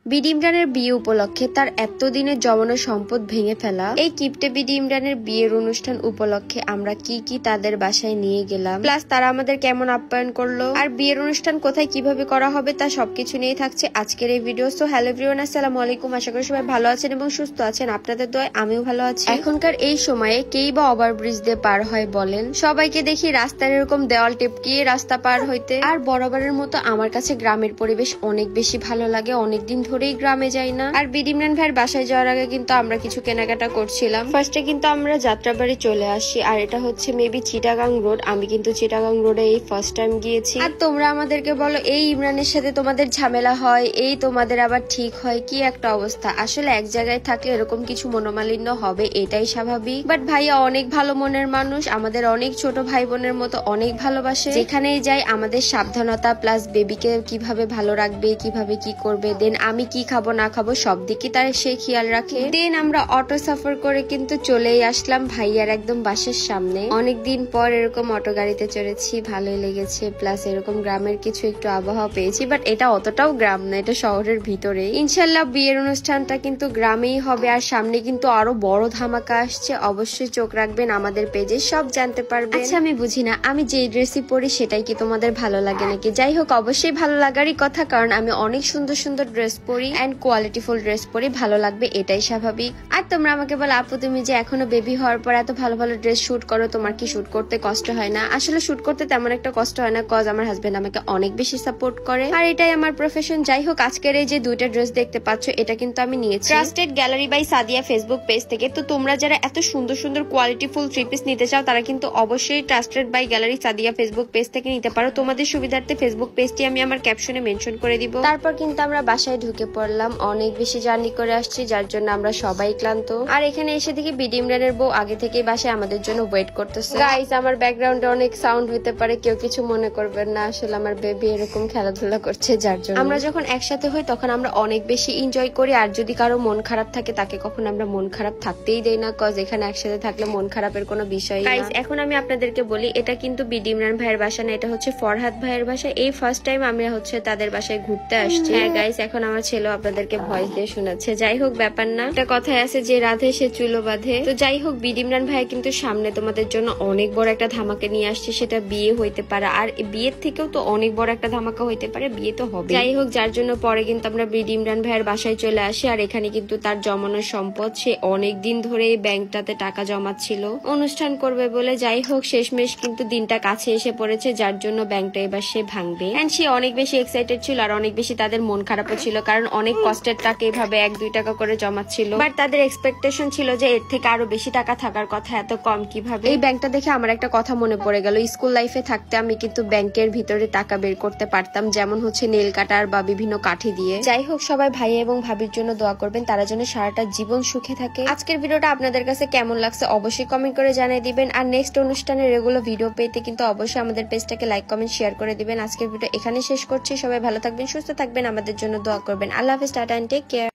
BD ইমরানের বিয়ে উপলক্ষে তার এতদিনের জমানো সম্পদ ভেঙে ফেলা। এই কিপ্টে বিডি ইমরানের বিয়ের অনুষ্ঠান উপলক্ষে আমরা কি কি তাদের বাসায় নিয়ে গেলাম, প্লাস তারা আমাদের কেমন আপ্যায়ন করলো, আর বিয়ের অনুষ্ঠান কোথায় কিভাবে করা হবে তা সবকিছু নিয়ে থাকছে আজকের এই ভিডিও। সো হ্যালো এভরিওয়ান, আসসালামু আলাইকুম। আশা করি সবাই ভালো আছেন এবং সুস্থ আছেন। আপনাদের দোয়ায় আমিও ভালো আছি। এখনকার এই সময়ে কেই বা ওভারব্রিজ দিয়ে পার হয় বলেন? সবাইকে দেখি রাস্তার এরকম দেওয়াল টেপকিয়ে রাস্তা পার হইতে। আর বরাবরের মতো আমার কাছে গ্রামের পরিবেশ অনেক বেশি ভালো লাগে। অনেকদিন ধরেই গ্রামে যাই না। আর বিডি ইমরান ভাইয়ের বাসায় যাওয়ার আগে কিন্তু আমরা কিছু কেনাকাটা করছিলাম। ফার্স্টে কিন্তু আমরা যাত্রাবাড়ি চলে আসি, আর এটা হচ্ছে মেবি চিটাগাং রোড। আমি কিন্তু চিটাগাং রোডে এই ফার্স্ট টাইম গিয়েছি। আর তোমরা আমাদেরকে বলো এই ইমরানের সাথে তোমাদের ঝামেলা হয়, এই তোমাদের আবার ঠিক হয়, কি একটা অবস্থা। আসলে এক জায়গায় থাকলে এরকম কিছু মনোমালিন্য হবে, এটাই স্বাভাবিক। বাট ভাইয়া অনেক ভালো মনের মানুষ, আমাদের অনেক ছোট ভাই বোনের মতো অনেক ভালোবাসে। যেখানেই যাই আমাদের সাবধানতা প্লাস বেবিকে কিভাবে ভালো রাখবে, কিভাবে কি করবে, দেন আমি কি খাবো না খাবো সব দিকে তার সে খেয়াল রাখে। দেন আমরা অটো সাফার করে কিন্তু চলেই আসলাম ভাইয়ার একদম বাসার সামনে। অনেকদিন পর এরকম অটো গাড়িতে চড়েছি, ভালোই লেগেছে। প্লাস এরকম গ্রামের কিছু একটু আবহাওয়া পেয়েছি, বাট এটা অতটাও গ্রাম না, এটা শহরের ভিতরে। ইনশাল্লাহ বিয়ের অনুষ্ঠানটা কিন্তু গ্রামেই হবে। আর সামনে কিন্তু আরো বড় ধামাকা আসছে, অবশ্যই চোখ রাখবেন আমাদের পেজে, সব জানতে পারবেন। আচ্ছা আমি বুঝি না, আমি যে ড্রেসই পরি সেটাই কি তোমাদের ভালো লাগে নাকি? যাই হোক, অবশ্যই ভালো লাগারই কথা, কারণ আমি অনেক সুন্দর সুন্দর ড্রেস পরি এন্ড কোয়ালিটিফুল ড্রেস পরি, ভালো লাগবে এটাই স্বাভাবিক। আর তোমরা আমাকে বলো আপু তুমি যে এখনো বেবি হওয়ার পর এত ভালো ভালো ড্রেস শুট করো, তোমার কি শুট করতে কষ্ট হয় না? আসলে শুট করতে তেমন একটা কষ্ট হয় না, কজ আমার হাজবেন্ড আমাকে অনেক বেশি সাপোর্ট করে আর এটাই আমার প্রফেশন। যাই হোক, আজকের এই যে দুইটা ড্রেস দেখতে পাচ্ছ এটা কিন্তু আমি নিয়েছি trusted gallery by Sadia Facebook page থেকে। তো তোমরা যারা এত সুন্দর সুন্দর কোয়ালিটিফুল থ্রি পিস নিতে চাও তারা কিন্তু অবশ্যই trusted by gallery Sadia Facebook page থেকে নিতে পারো। তোমাদের সুবিধার্থে ফেসবুক পেজটি আমি আমার ক্যাপশনে মেনশন করে দিব। তারপর কিন্তু আমরা বাসায় ঢুকে পড়লাম, অনেক বেশি জার্নি করে আসছি যার জন্য আমরা সবাই ক্লান্ত। আর এখানে এসে দেখি বিডি ইমরানের বউ আগে থেকেই বাসায় আমাদের জন্য ওয়েট করতেছে। গাইস আমার ব্যাকগ্রাউন্ডে অনেক সাউন্ড হতে পারে, কেউ কিছু মনে করবেন না, আসলে আমার বেবি এরকম খেলাধুলা করছে যার জন্য। আমরা যখন একসাথে হই তখন আমরা অনেক বেশি এনজয় করি। আর যদি কারো মন খারাপ থাকে তাকে কখন আমরা মন খারাপ থাকতেই দেই না, কজ এখানে একসাথে থাকলে মন খারাপের কোনো বিষয় না। গাইস এখন আমি আপনাদেরকে বলি, এটা কিন্তু বিডি ইমরান ভাইয়ের বাসা না, এটা হচ্ছে ফরহাদ ভাইয়ের বাসা। এই ফার্স্ট টাইম আমরা হচ্ছে তাদের বাসায় ঘুরতে আসছি। হ্যাঁ গাইস, এখন আমার ছেলে আপনাদেরকে ভয়েস দিয়ে শোনাচ্ছে। যাই হোক, ব্যাপার না, একটা কথায় আছে যে রাধে সে চুলো বাঁধে। তো যাই হোক, বিডি ইমরান ভাই কিন্তু সামনে তোমাদের জন্য অনেক বড় একটা ধামাকা নিয়ে আসছে, সেটা বিয়ে হইতে পারে। আর বিয়ের থেকেও তো অনেক বড় একটা ধামাকা হইতে পারে, বিয়ে তো হবে। যাই হোক, যার জন্য পরে কিন্তু আমরা বিডি ইমরান ভাইয়ের বাসায় চলে আসি। আর এখানে কিন্তু তার জমানো সম্পদ, সে অনেক দিন ধরে এই ব্যাংকটাতে টাকা জমাচ্ছিল অনুষ্ঠান করবে বলে। যাই হোক, শেষমেশ কিন্তু দিনটা কাছে এসে পড়েছে, যার জন্য ব্যাংকটা এবার সে ভাঙবে। এন্ড সে অনেক বেশি এক্সাইটেড ছিল আর অনেক বেশি তাদের মন খারাপও ছিল, কারণ অনেক কষ্টের টাকা এভাবে 1-2 টাকা করে জমাচ্ছিল। বাট তাদের এক্সপেকটেশন ছিল যে এর থেকে আরো বেশি টাকা থাকার কথা, এত কম কিভাবে। এই ব্যাংকটা দেখে আমার একটা কথা মনে পড়ে গেল। স্কুল লাইফে থাকতে আমি কিন্তু ব্যাংকের ভিতরে টাকা বের করতে পারতাম, যেমন হচ্ছে নেল কাটার বা বিভিন্ন কাঠি দিয়ে। যাই হোক, সবাই ভাই এবং ভাবির জন্য দোয়া করবেন, তারা যেন সারাটা জীবন সুখে থাকে। আজকের ভিডিওটা আপনাদের কাছে কেমন লাগছে অবশ্যই কমেন্ট করে জানিয়ে দিবেন। আর নেক্সট অনুষ্ঠানের রেগুলার ভিডিও পেতে কিন্তু অবশ্যই আমাদের পেজটাকে লাইক কমেন্ট শেয়ার করে দিবেন। আজকের ভিডিও এখানে শেষ করছি, সবাই ভালো থাকবেন, সুস্থ থাকবেন, আমাদের জন্য দোয়া করবেন। আল্লাহ হাফেজ, টাটা এন্ড টেক কেয়ার।